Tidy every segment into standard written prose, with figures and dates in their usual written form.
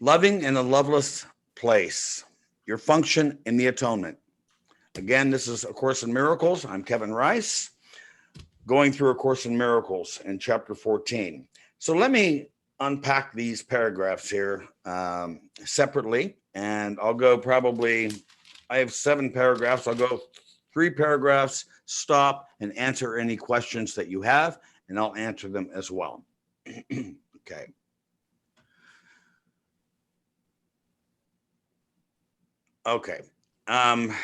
Loving in a loveless place. Your function in the atonement. Again, this is A Course in Miracles. I'm Kevin Rice, going through A Course in Miracles in chapter 14. So let me unpack these paragraphs here separately, and I'll go probably, I have 7 paragraphs. I'll go 3 paragraphs, stop, and answer any questions that you have, and I'll answer them as well. Okay. Okay. Um,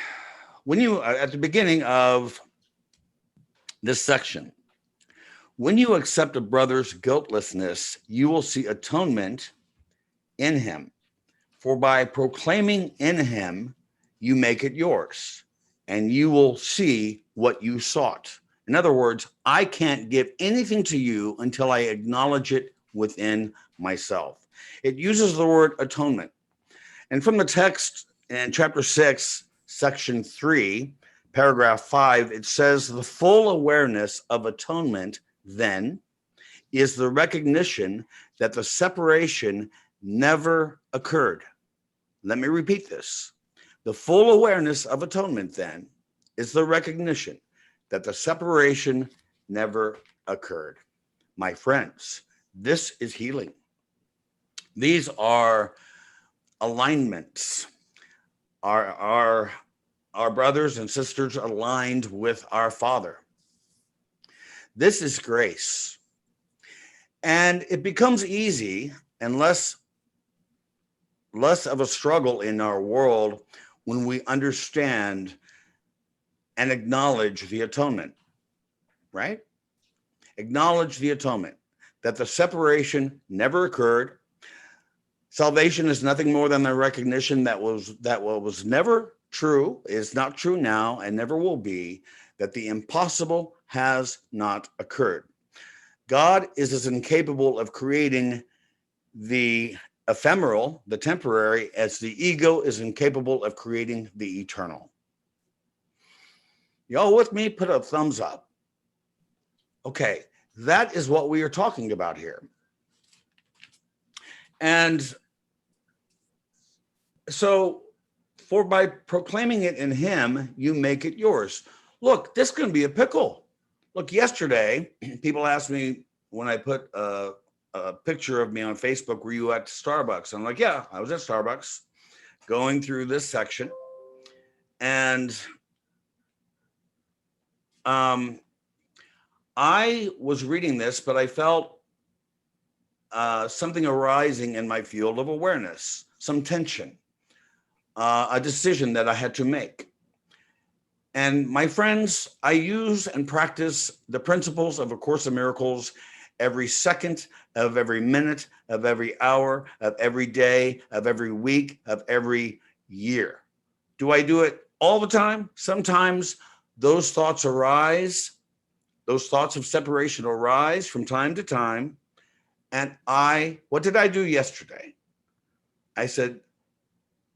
when you, at the beginning of this section, when you accept a brother's guiltlessness, you will see atonement in him. For by proclaiming in him, you make it yours, and you will see what you sought. In other words, I can't give anything to you until I acknowledge it within myself. It uses the word atonement. And from the text in chapter 6, section 3, paragraph 5, it says the full awareness of atonement then is the recognition that the separation never occurred. Let me repeat this. The full awareness of atonement then is the recognition that the separation never occurred. My friends, this is healing. These are alignments. Our brothers and sisters aligned with our Father. This is grace. And it becomes easy and less of a struggle in our world when we understand and acknowledge the atonement, right? Acknowledge the atonement, that the separation never occurred. Salvation is nothing more than the recognition that what was never true, is not true now, and never will be, that the impossible has not occurred. God is as incapable of creating the ephemeral, the temporary, as the ego is incapable of creating the eternal. Y'all with me? Put a thumbs up. Okay, that is what we are talking about here. And so, for by proclaiming it in him, you make it yours. Look, this can be a pickle. Look, yesterday, people asked me when I put a picture of me on Facebook, were you at Starbucks? I'm like, yeah, I was at Starbucks going through this section. And I was reading this, but I felt something arising in my field of awareness, some tension, a decision that I had to make. And my friends, I use and practice the principles of A Course in Miracles every second of every minute, of every hour, of every day, of every week, of every year. Do I do it all the time? Sometimes those thoughts arise, those thoughts of separation arise from time to time. And what did I do yesterday? I said,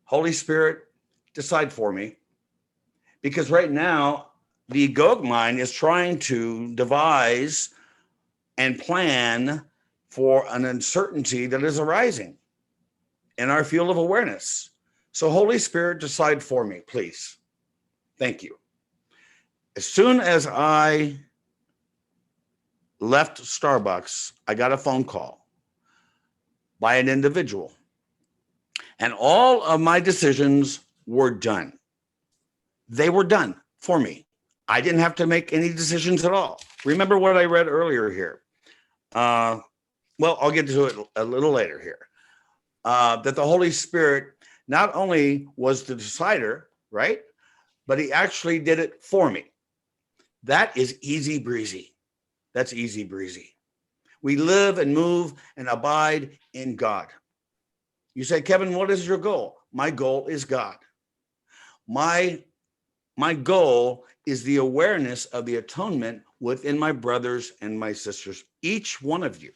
Holy Spirit, decide for me. Because right now, the egoic mind is trying to devise and plan for an uncertainty that is arising in our field of awareness. So Holy Spirit, decide for me, please. Thank you. As soon as I left Starbucks, I got a phone call by an individual. And all of my decisions were done. They were done for me. I didn't have to make any decisions at all. Remember what I read earlier here. Well, I'll get to it a little later here. That the Holy Spirit not only was the decider, right? But he actually did it for me. That is easy breezy. That's easy breezy. We live and move and abide in God. You say, Kevin, what is your goal? My goal is God. My goal is the awareness of the atonement within my brothers and my sisters. Each one of you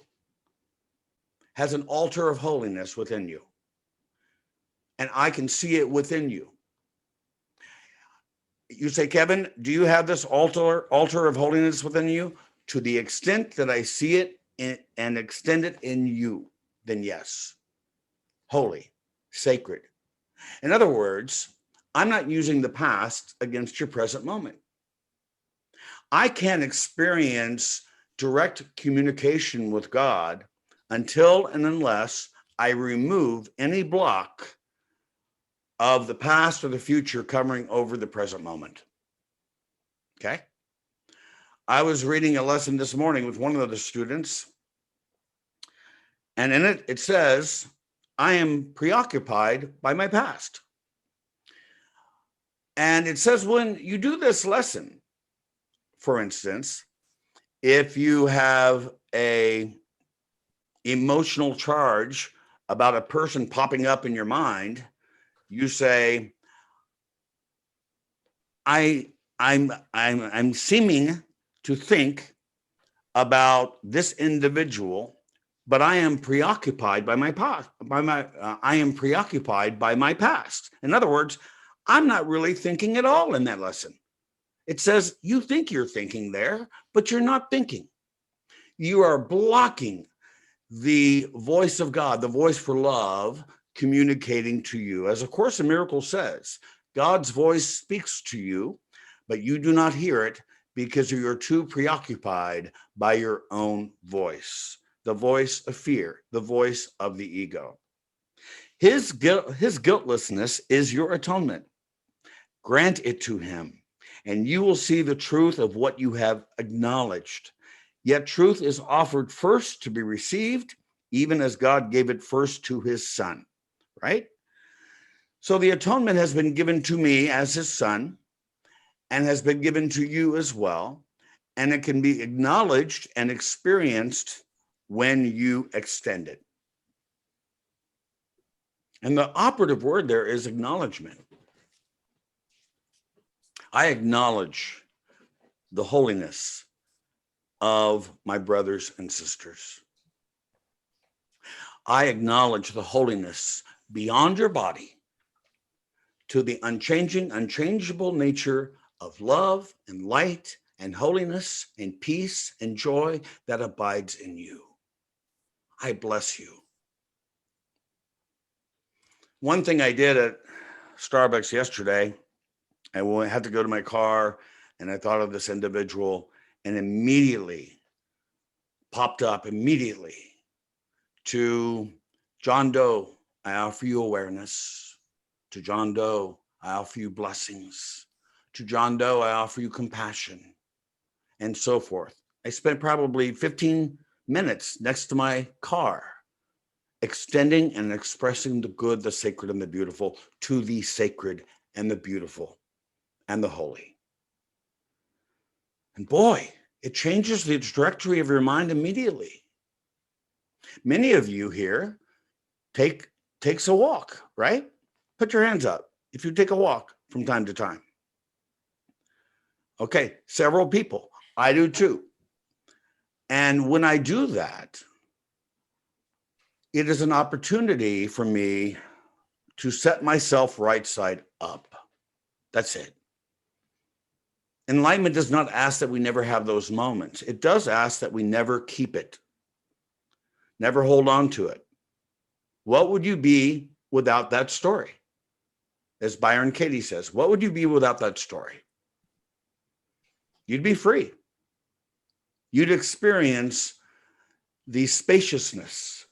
has an altar of holiness within you. And I can see it within you. You say, Kevin, do you have this altar of holiness within you? To the extent that I see it and extend it in you, then yes. holy, sacred. In other words, I'm not using the past against your present moment. I can't experience direct communication with God until and unless I remove any block of the past or the future covering over the present moment. Okay? I was reading a lesson this morning with one of the students, and in it, it says, I am preoccupied by my past. And it says when you do this lesson, for instance, if you have a emotional charge about a person popping up in your mind, you say, I'm seeming to think about this individual, but I am preoccupied by my past. I am preoccupied by my past. In other words, I'm not really thinking at all in that lesson. It says you think you're thinking there, but you're not thinking. You are blocking the voice of God, the voice for love, communicating to you. As A Course in Miracles says, God's voice speaks to you, but you do not hear it because you're too preoccupied by your own voice, the voice of fear, the voice of the ego. His guiltlessness is your atonement. Grant it to him, and you will see the truth of what you have acknowledged. Yet truth is offered first to be received, even as God gave it first to his son, right? So the atonement has been given to me as his son and has been given to you as well. And it can be acknowledged and experienced when you extend it. And the operative word there is acknowledgement. I acknowledge the holiness of my brothers and sisters. I acknowledge the holiness beyond your body to the unchanging, unchangeable nature of love and light and holiness and peace and joy that abides in you. I bless you. One thing I did at Starbucks yesterday, I had to go to my car and I thought of this individual and immediately popped up to John Doe, I offer you awareness. To John Doe, I offer you blessings. To John Doe, I offer you compassion, and so forth. I spent probably 15 minutes next to my car, extending and expressing the good, the sacred, and the beautiful to the sacred and the beautiful and the holy. And boy, it changes the trajectory of your mind immediately. Many of you here takes a walk, right? Put your hands up if you take a walk from time to time. Okay, several people. I do too. And when I do that, it is an opportunity for me to set myself right side up. That's it. Enlightenment does not ask that we never have those moments. It does ask that we never keep it, never hold on to it. What would you be without that story? As Byron Katie says, what would you be without that story? You'd be free. You'd experience the spaciousness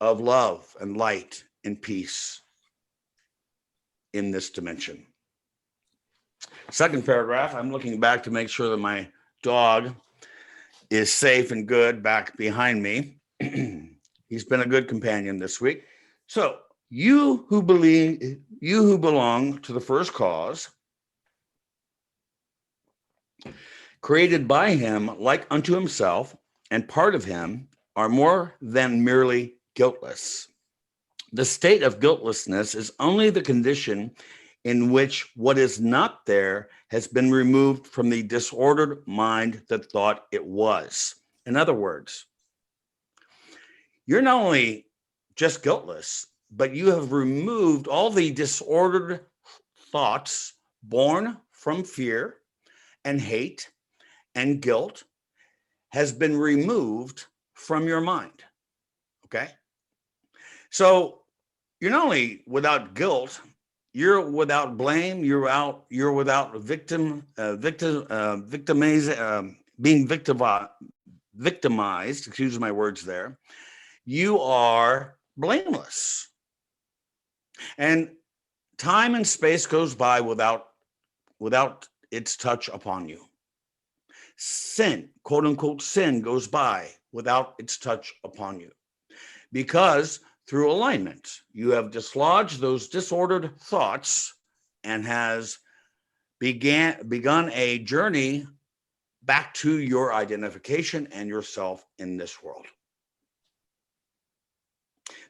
of love and light and peace in this dimension. Second paragraph, I'm looking back to make sure that my dog is safe and good back behind me. He's been a good companion this week. So you who belong to the first cause, created by him like unto himself and part of him, are more than merely guiltless. The state of guiltlessness is only the condition in which what is not there has been removed from the disordered mind that thought it was. In other words, you're not only just guiltless, but you have removed all the disordered thoughts born from fear and hate and guilt has been removed from your mind. Okay? So you're not only without guilt, you're without blame, you're without being victimized, excuse my words there. You are blameless. And time and space goes by without its touch upon you. Sin, quote unquote sin, goes by without its touch upon you. Because through alignment, you have dislodged those disordered thoughts and has begun a journey back to your identification and yourself in this world.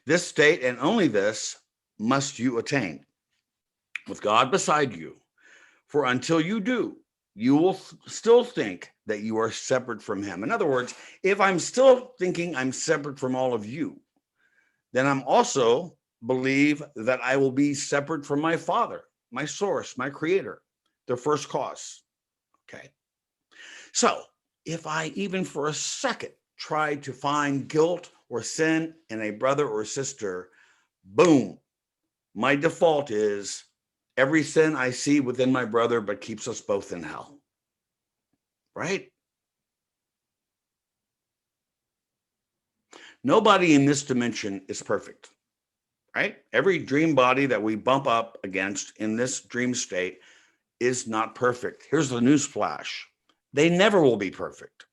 This state and only this must you attain with God beside you. For until you do, you will still think that you are separate from him. In other words, if I'm still thinking I'm separate from all of you, then I'm also believe that I will be separate from my Father, my source, my creator, the first cause. Okay. So if I even for a second try to find guilt or sin in a brother or sister, boom, my default is every sin I see within my brother but keeps us both in hell. Right? Nobody in this dimension is perfect. Right? Every dream body that we bump up against in this dream state is not perfect. Here's the news flash. They never will be perfect.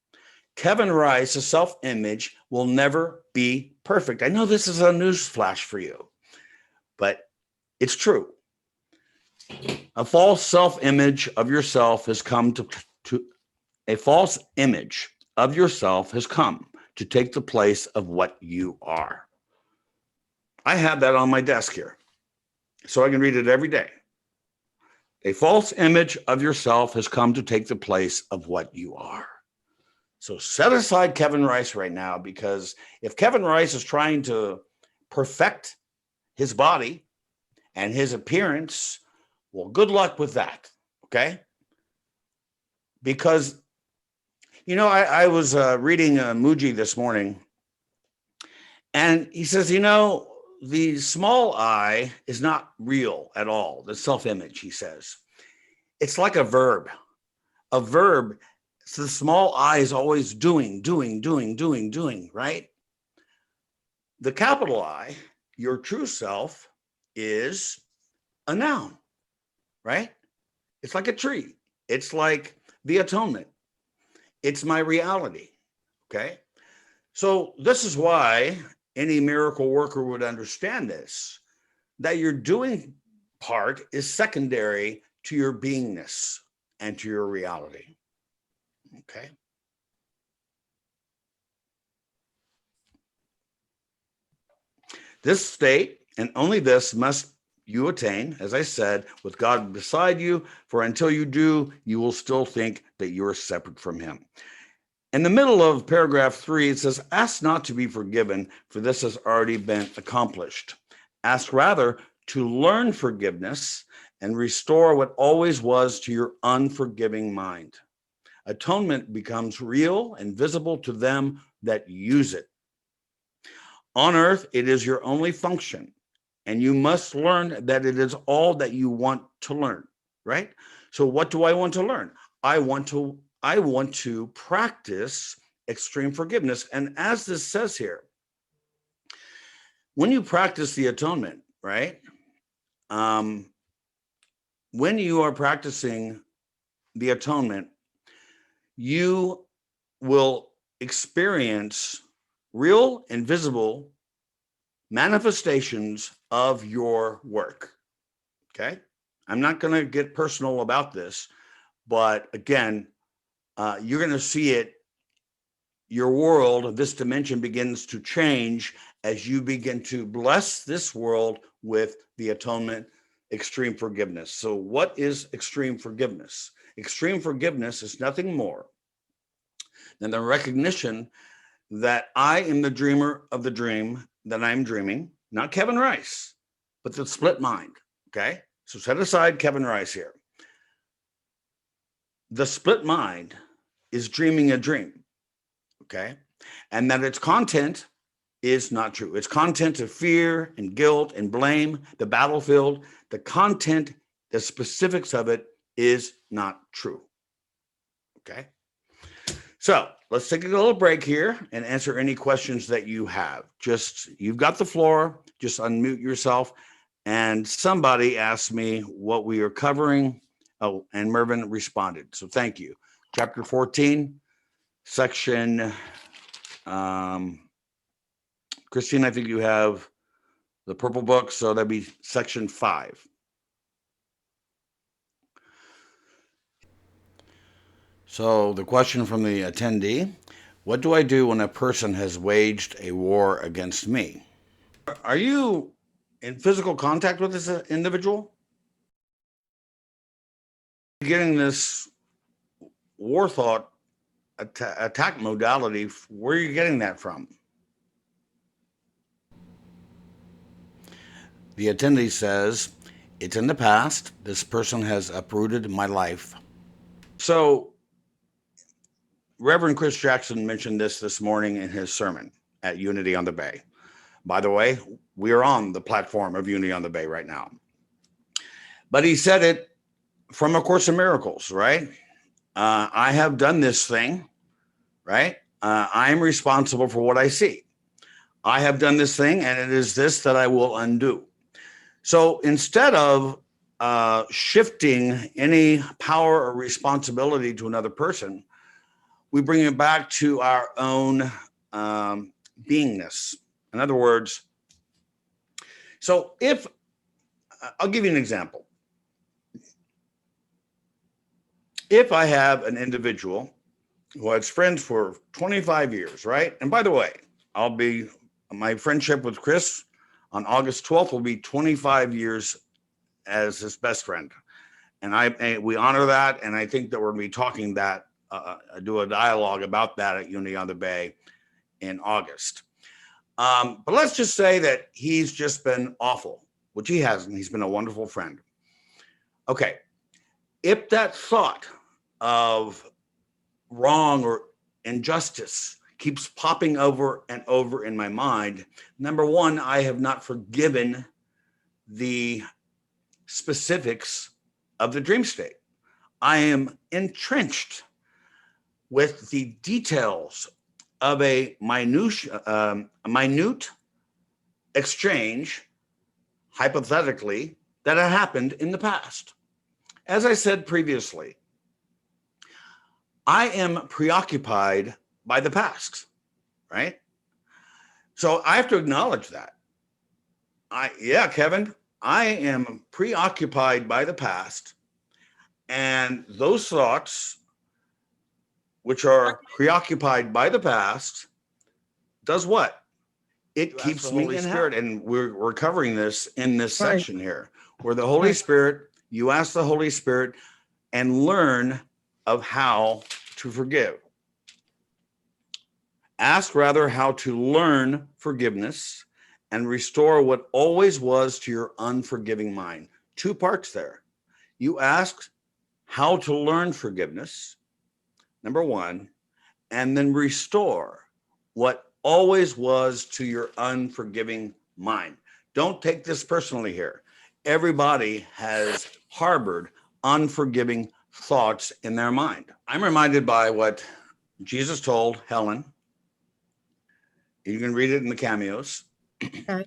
Kevin Rice's self-image will never be perfect. I know this is a news flash for you, but it's true. A false self-image of yourself has come to a false image of yourself has come to take the place of what you are. I have that on my desk here, so I can read it every day. A false image of yourself has come to take the place of what you are. So set aside Kevin Rice right now, because if Kevin Rice is trying to perfect his body and his appearance, well, good luck with that, okay? Because, you know, I was reading Muji this morning, and he says, you know, the small I is not real at all, the self-image, he says. It's like a verb. A verb, so the small I is always doing, right? The capital I, your true self, is a noun, right? It's like a tree. It's like the atonement. It's my reality, okay? So this is why any miracle worker would understand this, that your doing part is secondary to your beingness and to your reality, okay? This state, and only this, must you attain, as I said, with God beside you, for until you do, you will still think that you are separate from him. In the middle of paragraph 3, it says, ask not to be forgiven, for this has already been accomplished. Ask rather to learn forgiveness and restore what always was to your unforgiving mind. Atonement becomes real and visible to them that use it. On earth, it is your only function, and you must learn that it is all that you want to learn, right? So what do I want to learn? I want to practice extreme forgiveness. And as this says here, when you practice the atonement, right? When you are practicing the atonement, you will experience real and visible manifestations of your work. Okay. I'm not going to get personal about this, but again, you're going to see it. Your world, this dimension begins to change as you begin to bless this world with the atonement, extreme forgiveness. So what is extreme forgiveness? Extreme forgiveness is nothing more than the recognition that I am the dreamer of the dream that I'm dreaming, not Kevin Rice, but the split mind. Okay. So set aside Kevin Rice here. The split mind is dreaming a dream. Okay. And that its content is not true. Its content of fear and guilt and blame, the battlefield, the content, the specifics of it is not true. Okay. So let's take a little break here and answer any questions that you have. You've got the floor, just unmute yourself. And somebody asked me what we are covering. Oh, and Mervyn responded. So thank you. Chapter 14, section, Christine, I think you have the purple book. So that'd be section 5. So the question from the attendee, what do I do when a person has waged a war against me? Are you in physical contact with this individual? Getting this war thought attack modality, where are you getting that from? The attendee says, it's in the past. This person has uprooted my life. So Reverend Chris Jackson mentioned this morning in his sermon at Unity on the Bay. By the way, we are on the platform of Unity on the Bay right now. But he said it from A Course in Miracles, right? I have done this thing, right? I am responsible for what I see. I have done this thing, and it is this that I will undo. So instead of shifting any power or responsibility to another person, we bring it back to our own beingness. In other words, so if, I'll give you an example. If I have an individual who has friends for 25 years, right? And by the way, my friendship with Chris on August 12th will be 25 years as his best friend. And we honor that. And I think that we're going to be talking that, do a dialogue about that at Unity on the Bay in August. But let's just say that he's just been awful, which he hasn't. He's been a wonderful friend. Okay. If that thought of wrong or injustice keeps popping over and over in my mind, number one, I have not forgiven the specifics of the dream state. I am entrenched with the details of a minute exchange, hypothetically, that had happened in the past. As I said previously, I am preoccupied by the past, right? So I have to acknowledge that. Kevin, I am preoccupied by the past, and those thoughts, which are preoccupied by the past, does what? It keeps me in Spirit, and we're covering this in this section here, where the Holy Spirit, you ask the Holy Spirit and learn of how to forgive. Ask rather how to learn forgiveness and restore what always was to your unforgiving mind. 2 parts there. You ask how to learn forgiveness, number 1, and then restore what always was to your unforgiving mind. Don't take this personally here. Everybody has harbored unforgiving thoughts in their mind. I'm reminded by what Jesus told Helen. You can read it in the cameos. Okay.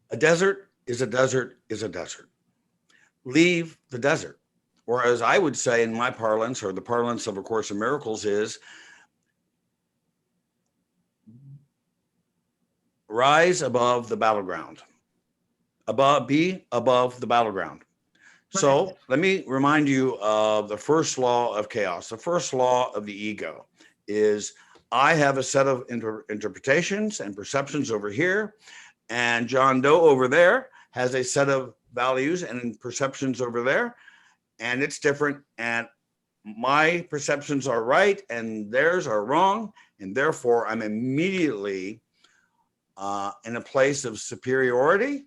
A desert is a desert is a desert. Leave the desert. Or as I would say in my parlance, or the parlance of A Course in Miracles, is rise above the battleground. Be above the battleground. So let me remind you of the first law of chaos. The first law of the ego is I have a set of interpretations and perceptions over here, and John Doe over there has a set of values and perceptions over there, and it's different, and my perceptions are right and theirs are wrong, and therefore I'm immediately in a place of superiority,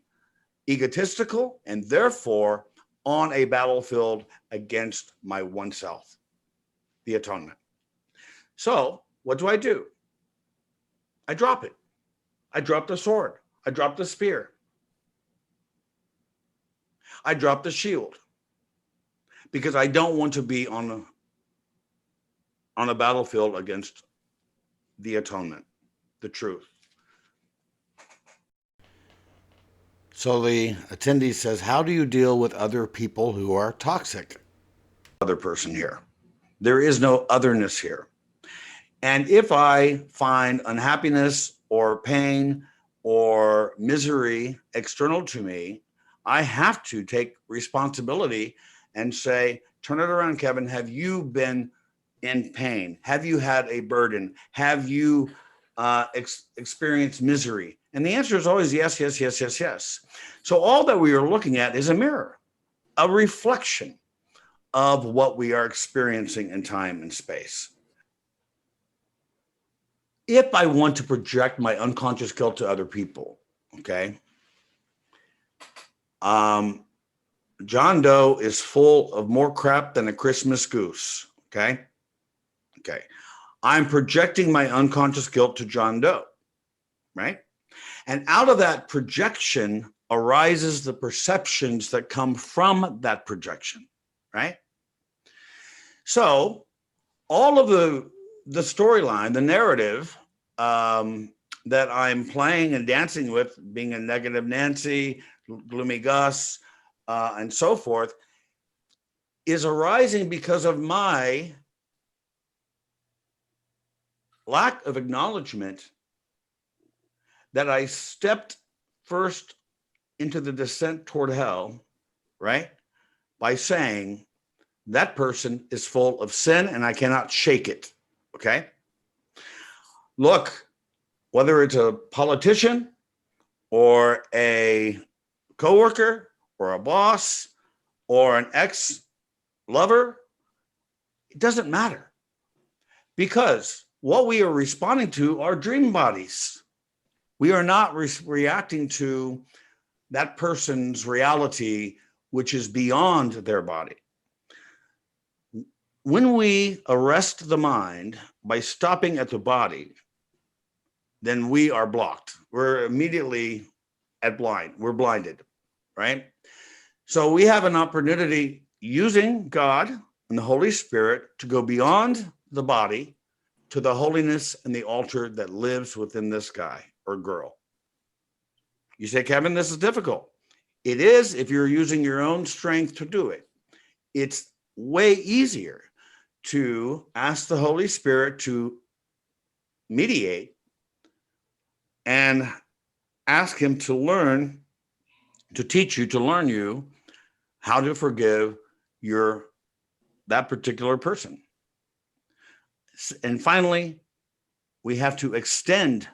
egotistical, and therefore on a battlefield against my oneself, the atonement. So what do? I drop it. I drop the sword. I drop the spear. I drop the shield because I don't want to be on a battlefield against the atonement, the truth. So the attendee says, how do you deal with other people who are toxic? Other person here. There is no otherness here. And if I find unhappiness or pain or misery external to me, I have to take responsibility and say, turn it around, Kevin. Have you been in pain? Have you had a burden? Have you experienced misery? And the answer is always yes, yes, yes, yes, yes. So all that we are looking at is a mirror, a reflection of what we are experiencing in time and space. If I want to project my unconscious guilt to other people, okay, John Doe is full of more crap than a Christmas goose, okay? Okay. I'm projecting my unconscious guilt to John Doe, right? And out of that projection arises the perceptions that come from that projection, right? So all of the storyline, the narrative that I'm playing and dancing with, being a negative Nancy, gloomy Gus, and so forth, is arising because of my lack of acknowledgement that I stepped first into the descent toward hell, right? By saying that person is full of sin and I cannot shake it, okay? Look, whether it's a politician or a coworker or a boss or an ex-lover, it doesn't matter because what we are responding to are dream bodies. We are not reacting to that person's reality, which is beyond their body. When we arrest the mind by stopping at the body, then we are blocked. We're immediately we're blinded, right? So we have an opportunity using God and the Holy Spirit to go beyond the body to the holiness and the altar that lives within this guy or girl. You say, Kevin, this is difficult. It is if you're using your own strength to do it. It's way easier to ask the Holy Spirit to mediate and ask him to learn, to teach you, to learn you how to forgive that particular person. And finally, we have to extend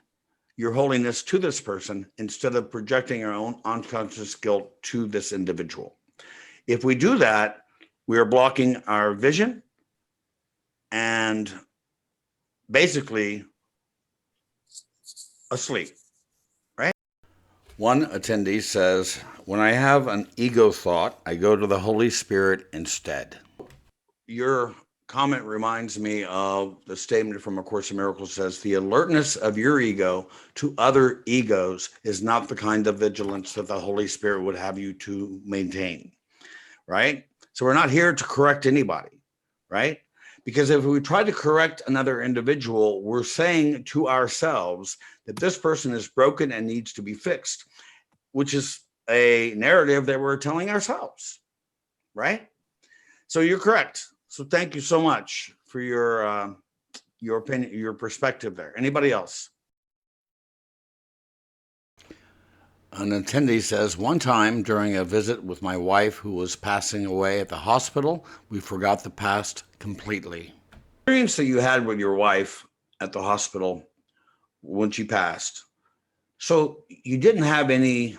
your holiness to this person instead of projecting our own unconscious guilt to this individual. If we do that, we are blocking our vision and basically asleep, right? One attendee says, when I have an ego thought, I go to the Holy Spirit instead. Your comment reminds me of the statement from A Course in Miracles says, the alertness of your ego to other egos is not the kind of vigilance that the Holy Spirit would have you to maintain, right? So we're not here to correct anybody, right? Because if we try to correct another individual, we're saying to ourselves that this person is broken and needs to be fixed, which is a narrative that we're telling ourselves, right? So you're correct. So thank you so much for your opinion, your perspective there. Anybody else? An attendee says, one time during a visit with my wife who was passing away at the hospital, we forgot the past completely. The experience that you had with your wife at the hospital when she passed, so you didn't have any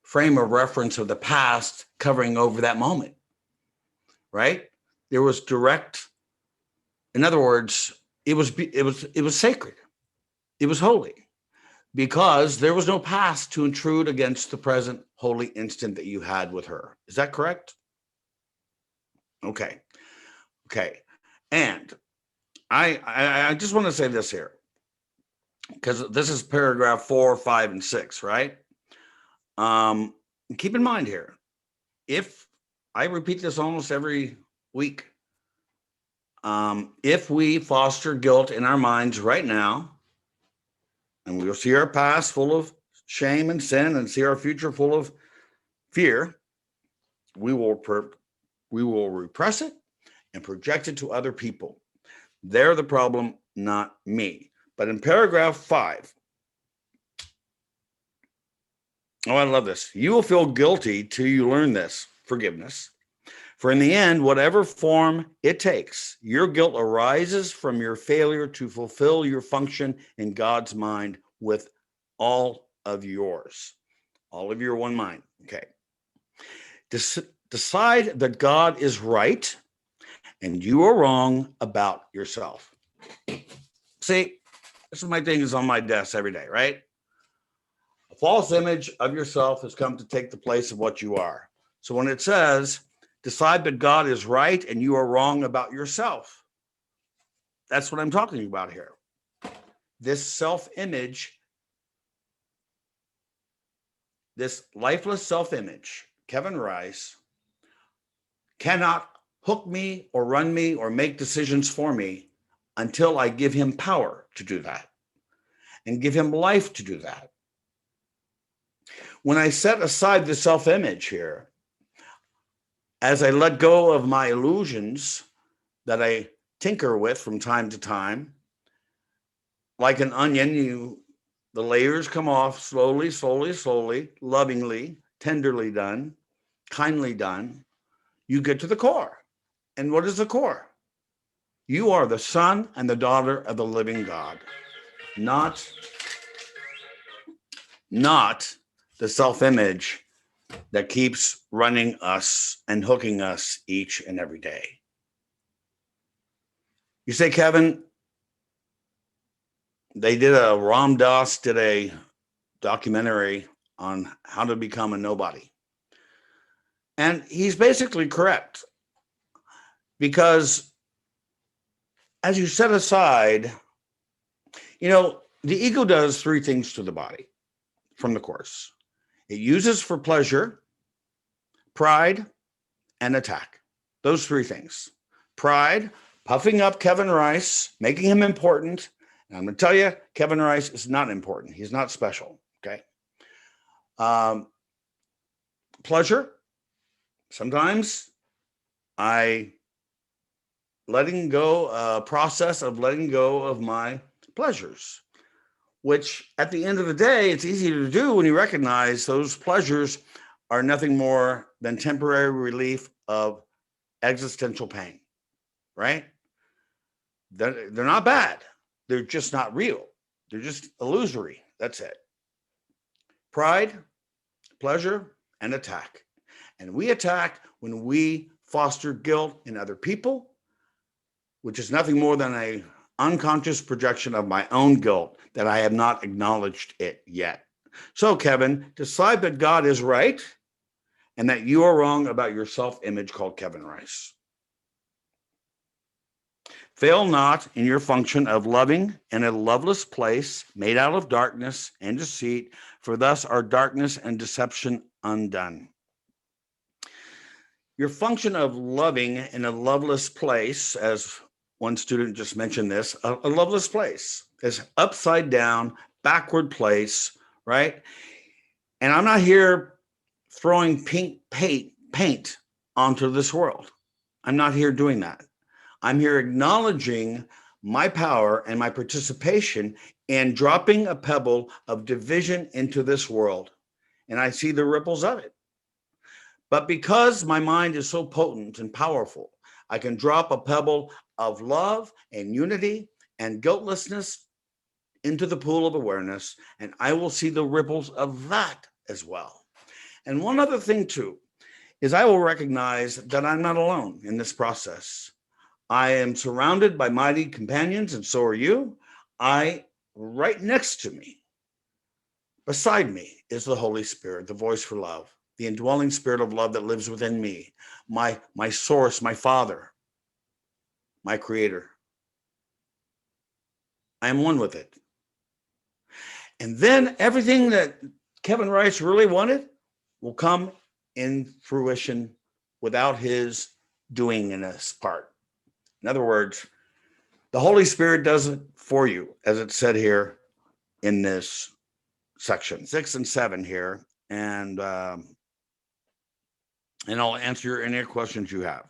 frame of reference of the past covering over that moment, right? There was direct, in other words, it was sacred. It was holy because there was no past to intrude against the present holy instant that you had with her. Is that correct? Okay. And I just want to say this here. because this is paragraph 4, 5, and 6, right? Um, Keep in mind here, if I repeat this almost every week, if we foster guilt in our minds right now, and we'll see our past full of shame and sin, and see our future full of fear, we will repress it and project it to other people. They're the problem, not me. But in paragraph 5, oh, I love this. You will feel guilty till you learn this forgiveness. For in the end, whatever form it takes, your guilt arises from your failure to fulfill your function in God's mind with all of yours. All of your one mind. Okay. Decide that God is right and you are wrong about yourself. See, this is my thing is on my desk every day, right? A false image of yourself has come to take the place of what you are. So when it says, decide that God is right and you are wrong about yourself, that's what I'm talking about here. This self-image, this lifeless self-image, Kevin Rice, cannot hook me or run me or make decisions for me until I give him power to do that and give him life to do that. When I set aside the self-image here, as I let go of my illusions that I tinker with from time to time, like an onion, the layers come off slowly, slowly, slowly, lovingly, tenderly done, kindly done. You get to the core. And what is the core? You are the son and the daughter of the living God, not the self-image that keeps running us and hooking us each and every day. You say, Kevin, Ram Dass did a documentary on how to become a nobody. And he's basically correct, because as you set aside, the ego does 3 things to the body from the Course. It uses for pleasure, pride, and attack. Those 3 things. Pride, puffing up Kevin Rice, making him important. And I'm going to tell you, Kevin Rice is not important. He's not special. Okay. Pleasure. Sometimes I process of letting go of my pleasures, which at the end of the day, it's easy to do when you recognize those pleasures are nothing more than temporary relief of existential pain, right? They're not bad. They're just not real. They're just illusory. That's it. Pride, pleasure, and attack. And we attack when we foster guilt in other people, which is nothing more than an unconscious projection of my own guilt that I have not acknowledged it yet. So, Kevin, decide that God is right and that you are wrong about your self-image called Kevin Rice. Fail not in your function of loving in a loveless place made out of darkness and deceit, for thus are darkness and deception undone. Your function of loving in a loveless place, as one student just mentioned this, a loveless place is upside down, backward place, right? And I'm not here throwing pink paint onto this world. I'm not here doing that. I'm here acknowledging my power and my participation in dropping a pebble of division into this world. And I see the ripples of it. But because my mind is so potent and powerful, I can drop a pebble of love and unity and guiltlessness into the pool of awareness, and I will see the ripples of that as well. And one other thing too, is I will recognize that I'm not alone in this process. I am surrounded by mighty companions, and so are you. Right next to me, beside me, is the Holy Spirit, the voice for love, the indwelling spirit of love that lives within me, my source, my Father, my Creator. I am one with it. And then everything that Kevin Rice really wanted will come in fruition without his doing in this part. In other words, the Holy Spirit does it for you, as it said here in this section 6 and 7 here, and I'll answer any questions you have.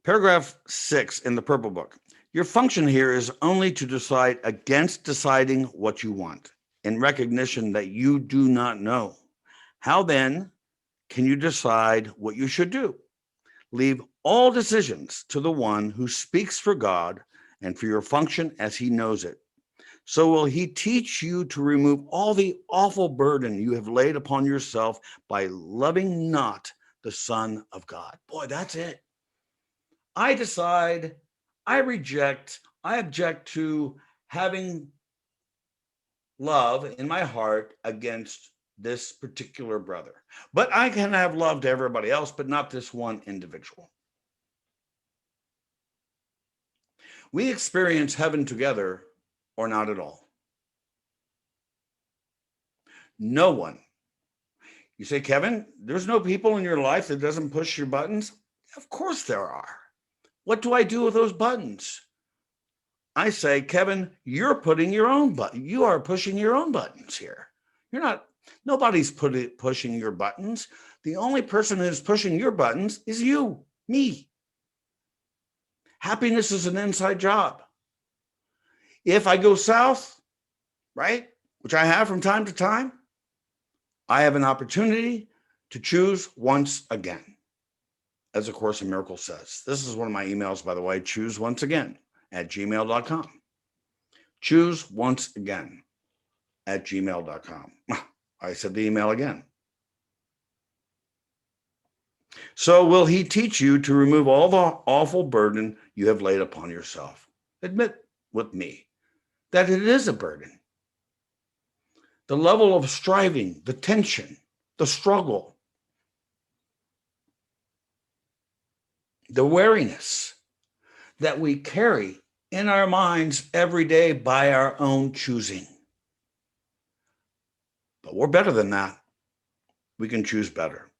Paragraph 6 in the Purple Book. Your function here is only to decide against deciding what you want, in recognition that you do not know. How then can you decide what you should do? Leave all decisions to the one who speaks for God and for your function as he knows it. So will he teach you to remove all the awful burden you have laid upon yourself by loving not the Son of God. Boy, that's it. I decide, I object to having love in my heart against this particular brother. But I can have love to everybody else, but not this one individual. We experience heaven together or not at all. No one. You say, Kevin, there's no people in your life that doesn't push your buttons? Of course there are. What do I do with those buttons? I say, Kevin, you're putting your own button. You are pushing your own buttons here. Nobody's pushing your buttons. The only person who's pushing your buttons is you, me. Happiness is an inside job. If I go south, right, which I have from time to time, I have an opportunity to choose once again, as A Course in Miracles says. This is one of my emails, by the way, choose once again at gmail.com. Choose once again at gmail.com. I said the email again. So will he teach you to remove all the awful burden you have laid upon yourself? Admit with me that it is a burden. The level of striving, the tension, the struggle, the weariness that we carry in our minds every day by our own choosing. But we're better than that. We can choose better.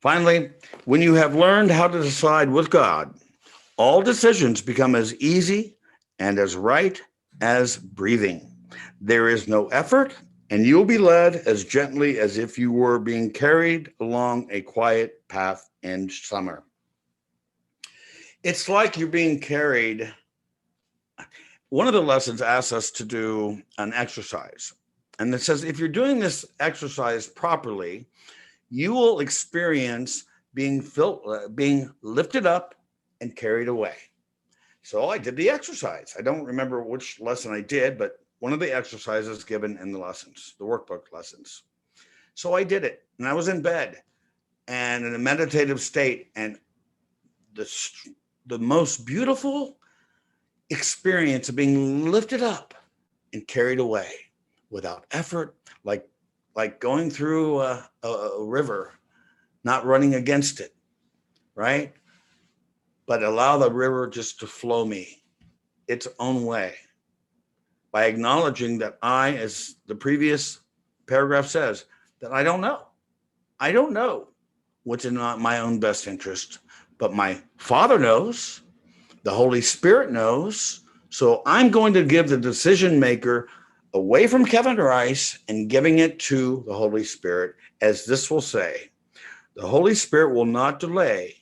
Finally, when you have learned how to decide with God, all decisions become as easy and as right as breathing. There is no effort, and you'll be led as gently as if you were being carried along a quiet path in summer. It's like you're being carried. One of the lessons asks us to do an exercise. And it says, if you're doing this exercise properly, you will experience being lifted up and carried away. So I did the exercise. I don't remember which lesson I did, but one of the exercises given in the lessons, the workbook lessons. So I did it, and I was in bed and in a meditative state, and the most beautiful experience of being lifted up and carried away without effort, like going through a river, not running against it, right? But allow the river just to flow me its own way by acknowledging that I, as the previous paragraph says, that I don't know. I don't know what's in my own best interest, but my Father knows, the Holy Spirit knows. So I'm going to give the decision maker away from Kevin Rice and giving it to the Holy Spirit, as this will say, the Holy Spirit will not delay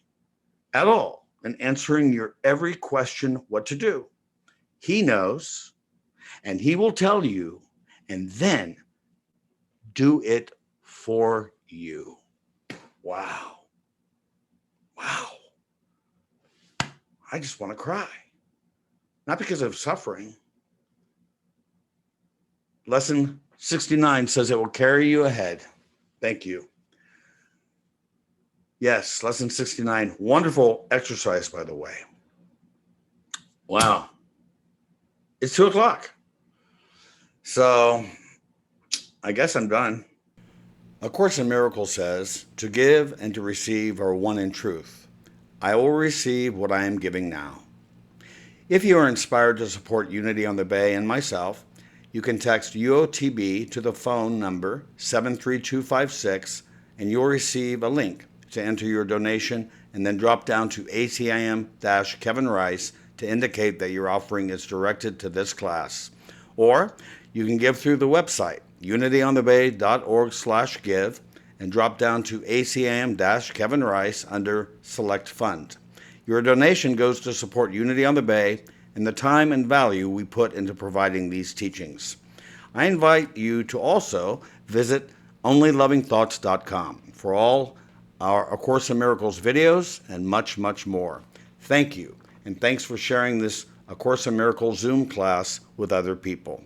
at all in answering your every question what to do. He knows, and he will tell you, and then do it for you. Wow. Wow. I just want to cry. Not because of suffering. Lesson 69 says it will carry you ahead. Thank you. Yes, lesson 69. Wonderful exercise, by the way. Wow. It's 2:00. So I guess I'm done. A Course in Miracles says, to give and to receive are one in truth. I will receive what I am giving now. If you are inspired to support Unity on the Bay and myself, you can text UOTB to the phone number 73256 and you'll receive a link to enter your donation, and then drop down to ACIM-Kevin Rice to indicate that your offering is directed to this class. Or you can give through the website, unityonthebay.org/give, and drop down to ACIM-Kevin Rice under Select Fund. Your donation goes to support Unity on the Bay and the time and value we put into providing these teachings. I invite you to also visit onlylovingthoughts.com for all our A Course in Miracles videos and much, much more. Thank you, and thanks for sharing this A Course in Miracles Zoom class with other people.